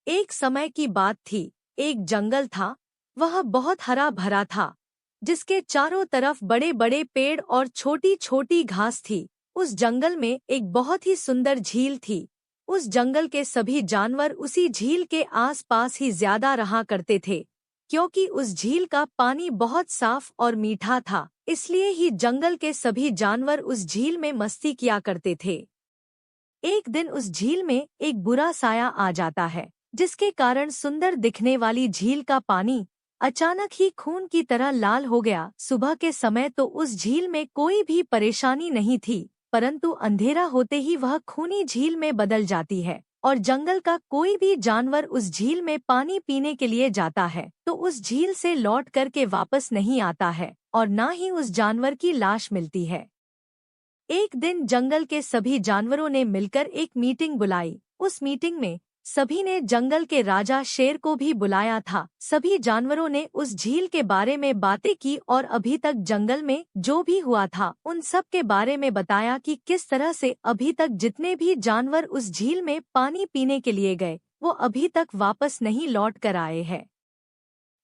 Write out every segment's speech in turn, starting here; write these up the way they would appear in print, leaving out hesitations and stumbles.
एक समय की बात थी। एक जंगल था। वह बहुत हरा भरा था, जिसके चारों तरफ बड़े बड़े पेड़ और छोटी छोटी घास थी। उस जंगल में एक बहुत ही सुंदर झील थी। उस जंगल के सभी जानवर उसी झील के आसपास ही ज्यादा रहा करते थे, क्योंकि उस झील का पानी बहुत साफ और मीठा था। इसलिए ही जंगल के सभी जानवर उस झील में मस्ती किया करते थे। एक दिन उस झील में एक बुरा साया आ जाता है, जिसके कारण सुंदर दिखने वाली झील का पानी अचानक ही खून की तरह लाल हो गया। सुबह के समय तो उस झील में कोई भी परेशानी नहीं थी, परंतु अंधेरा होते ही वह खूनी झील में बदल जाती है और जंगल का कोई भी जानवर उस झील में पानी पीने के लिए जाता है तो उस झील से लौट करके वापस नहीं आता है और न ही उस जानवर की लाश मिलती है। एक दिन जंगल के सभी जानवरों ने मिलकर एक मीटिंग बुलाई। उस मीटिंग में सभी ने जंगल के राजा शेर को भी बुलाया था। सभी जानवरों ने उस झील के बारे में बातें की और अभी तक जंगल में जो भी हुआ था उन सब के बारे में बताया कि किस तरह से अभी तक जितने भी जानवर उस झील में पानी पीने के लिए गए वो अभी तक वापस नहीं लौट कर आए हैं।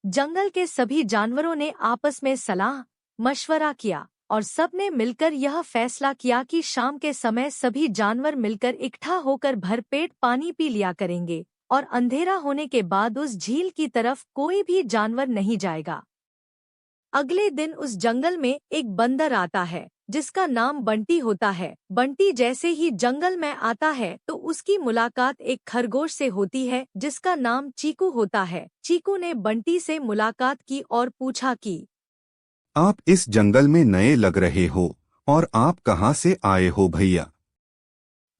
जंगल के सभी जानवरों ने आपस में सलाह मशवरा किया और सब ने मिलकर यह फैसला किया कि शाम के समय सभी जानवर मिलकर इकट्ठा होकर भरपेट पानी पी लिया करेंगे और अंधेरा होने के बाद उस झील की तरफ कोई भी जानवर नहीं जाएगा। अगले दिन उस जंगल में एक बंदर आता है जिसका नाम बंटी होता है। बंटी जैसे ही जंगल में आता है तो उसकी मुलाकात एक खरगोश से होती है जिसका नाम चीकू होता है। चीकू ने बंटी से मुलाकात की और पूछा कि आप इस जंगल में नए लग रहे हो और आप कहाँ से आए हो भैया?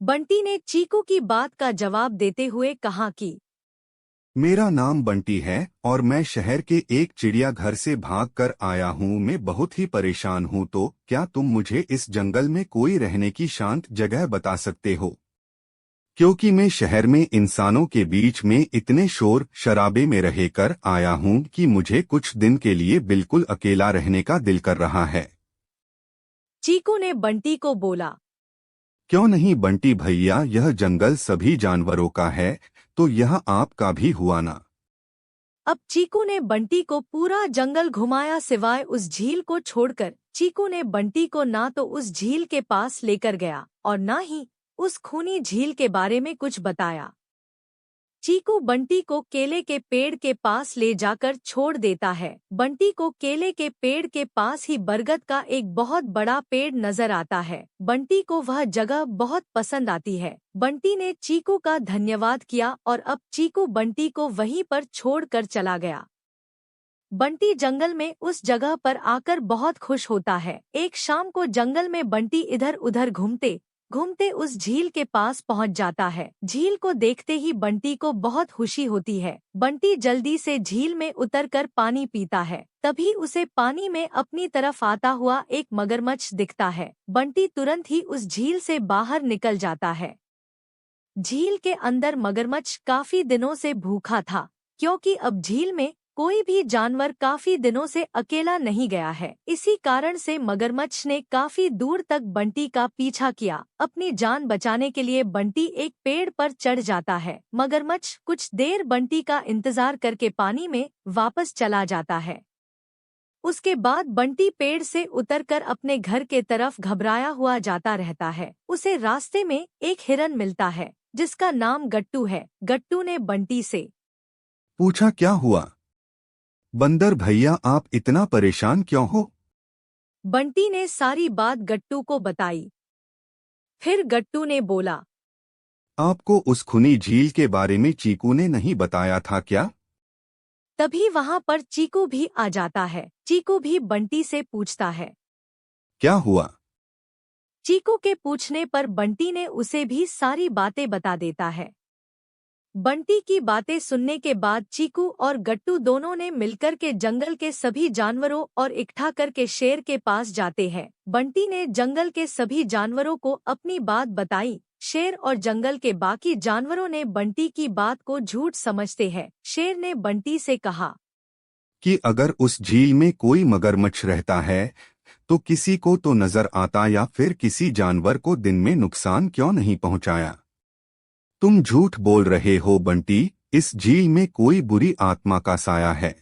बंटी ने चीकू की बात का जवाब देते हुए कहा कि मेरा नाम बंटी है और मैं शहर के एक चिड़ियाघर से भाग कर आया हूँ। मैं बहुत ही परेशान हूँ, तो क्या तुम मुझे इस जंगल में कोई रहने की शांत जगह बता सकते हो? क्योंकि मैं शहर में इंसानों के बीच में इतने शोर शराबे में रहकर आया हूँ कि मुझे कुछ दिन के लिए बिल्कुल अकेला रहने का दिल कर रहा है। चीकू ने बंटी को बोला। क्यों नहीं बंटी भैया, यह जंगल सभी जानवरों का है तो यह आपका भी हुआ ना। अब चीकू ने बंटी को पूरा जंगल घुमाया सिवाय उस झील को छोड़कर। चीकू ने बंटी को ना तो उस झील के पास लेकर गया और ना ही उस खूनी झील के बारे में कुछ बताया। चीकू बंटी को केले के पेड़ के पास ले जाकर छोड़ देता है। बंटी को केले के पेड़ के पास ही बरगद का एक बहुत बड़ा पेड़ नजर आता है। बंटी को वह जगह बहुत पसंद आती है। बंटी ने चीकू का धन्यवाद किया और अब चीकू बंटी को वहीं पर छोड़कर चला गया। बंटी जंगल में उस जगह पर आकर बहुत खुश होता है। एक शाम को जंगल में बंटी इधर उधर घूमते घूमते उस झील के पास पहुंच जाता है। झील को देखते ही बंटी को बहुत खुशी होती है। बंटी जल्दी से झील में उतरकर पानी पीता है। तभी उसे पानी में अपनी तरफ आता हुआ एक मगरमच्छ दिखता है। बंटी तुरंत ही उस झील से बाहर निकल जाता है। झील के अंदर मगरमच्छ काफी दिनों से भूखा था, क्योंकि अब झील में कोई भी जानवर काफी दिनों से अकेला नहीं गया है। इसी कारण से मगरमच्छ ने काफी दूर तक बंटी का पीछा किया। अपनी जान बचाने के लिए बंटी एक पेड़ पर चढ़ जाता है। मगरमच्छ कुछ देर बंटी का इंतजार करके पानी में वापस चला जाता है। उसके बाद बंटी पेड़ से उतरकर अपने घर के तरफ घबराया हुआ जाता रहता है। उसे रास्ते में एक हिरन मिलता है जिसका नाम गट्टू है। गट्टू ने बंटी से पूछा, क्या हुआ बंदर भैया, आप इतना परेशान क्यों हो? बंटी ने सारी बात गट्टू को बताई। फिर गट्टू ने बोला, आपको उस खुनी झील के बारे में चीकू ने नहीं बताया था क्या? तभी वहाँ पर चीकू भी आ जाता है। चीकू भी बंटी से पूछता है। क्या हुआ? चीकू के पूछने पर बंटी ने उसे भी सारी बातें बता देता है। बंटी की बातें सुनने के बाद चीकू और गट्टू दोनों ने मिलकर के जंगल के सभी जानवरों और इकट्ठा करके शेर के पास जाते हैं। बंटी ने जंगल के सभी जानवरों को अपनी बात बताई। शेर और जंगल के बाकी जानवरों ने बंटी की बात को झूठ समझते हैं। शेर ने बंटी से कहा कि अगर उस झील में कोई मगरमच्छ रहता है तो किसी को तो नजर आता, या फिर किसी जानवर को दिन में नुकसान क्यों नहीं पहुंचाया? तुम झूठ बोल रहे हो बंटी, इस झील में कोई बुरी आत्मा का साया है।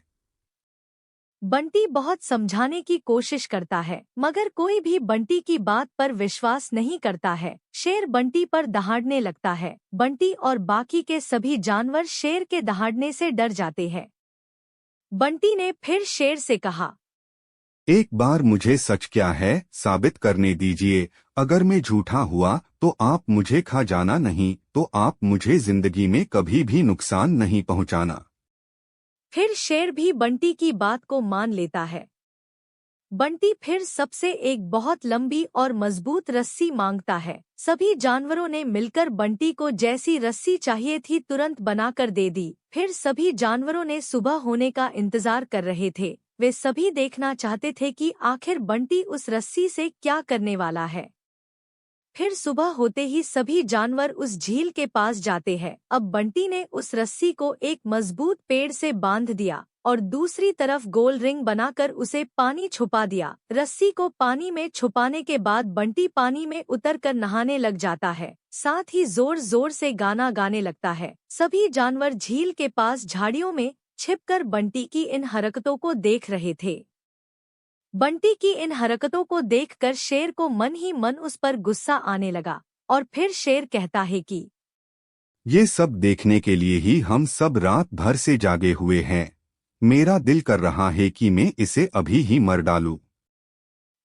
बंटी बहुत समझाने की कोशिश करता है, मगर कोई भी बंटी की बात पर विश्वास नहीं करता है। शेर बंटी पर दहाड़ने लगता है। बंटी और बाकी के सभी जानवर शेर के दहाड़ने से डर जाते हैं। बंटी ने फिर शेर से कहा, एक बार मुझे सच क्या है साबित करने दीजिए। अगर मैं झूठा हुआ तो आप मुझे खा जाना, नहीं तो आप मुझे जिंदगी में कभी भी नुकसान नहीं पहुंचाना। फिर शेर भी बंटी की बात को मान लेता है। बंटी फिर सबसे एक बहुत लंबी और मजबूत रस्सी मांगता है। सभी जानवरों ने मिलकर बंटी को जैसी रस्सी चाहिए थी तुरंत बनाकर दे दी। फिर सभी जानवरों ने सुबह होने का इंतजार कर रहे थे। वे सभी देखना चाहते थे कि आखिर बंटी उस रस्सी से क्या करने वाला है। फिर सुबह होते ही सभी जानवर उस झील के पास जाते हैं। अब बंटी ने उस रस्सी को एक मजबूत पेड़ से बांध दिया और दूसरी तरफ गोल रिंग बनाकर उसे पानी छुपा दिया। रस्सी को पानी में छुपाने के बाद बंटी पानी में उतरकर नहाने लग जाता है, साथ ही जोर जोर से गाना गाने लगता है। सभी जानवर झील के पास झाड़ियों में छिपकर बंटी की इन हरकतों को देख रहे थे। बंटी की इन हरकतों को देखकर शेर को मन ही मन उस पर गुस्सा आने लगा और फिर शेर कहता है कि ये सब देखने के लिए ही हम सब रात भर से जागे हुए हैं। मेरा दिल कर रहा है कि मैं इसे अभी ही मर डालूं।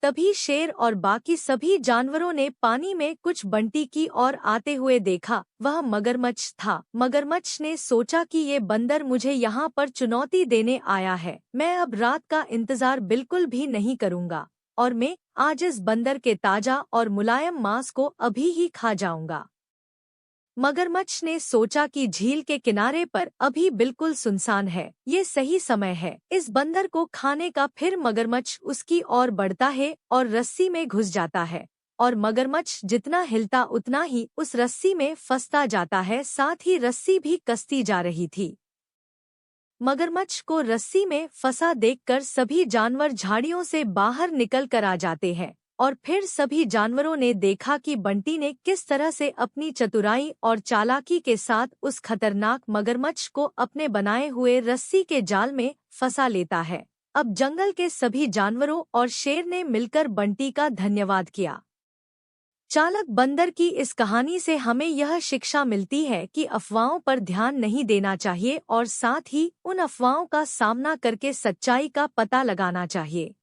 तभी शेर और बाकी सभी जानवरों ने पानी में कुछ बंटी की ओर आते हुए देखा। वह मगरमच्छ था। मगरमच्छ ने सोचा कि ये बंदर मुझे यहाँ पर चुनौती देने आया है। मैं अब रात का इंतजार बिल्कुल भी नहीं करूँगा और मैं आज इस बंदर के ताजा और मुलायम मांस को अभी ही खा जाऊंगा। मगरमच्छ ने सोचा कि झील के किनारे पर अभी बिल्कुल सुनसान है, ये सही समय है इस बंदर को खाने का। फिर मगरमच्छ उसकी ओर बढ़ता है और रस्सी में घुस जाता है और मगरमच्छ जितना हिलता उतना ही उस रस्सी में फंसता जाता है, साथ ही रस्सी भी कसती जा रही थी। मगरमच्छ को रस्सी में फंसा देखकर सभी जानवर झाड़ियों से बाहर निकल कर आ जाते हैं और फिर सभी जानवरों ने देखा कि बंटी ने किस तरह से अपनी चतुराई और चालाकी के साथ उस खतरनाक मगरमच्छ को अपने बनाए हुए रस्सी के जाल में फंसा लेता है। अब जंगल के सभी जानवरों और शेर ने मिलकर बंटी का धन्यवाद किया। चालाक बंदर की इस कहानी से हमें यह शिक्षा मिलती है कि अफवाहों पर ध्यान नहीं देना चाहिए और साथ ही उन अफवाहों का सामना करके सच्चाई का पता लगाना चाहिए।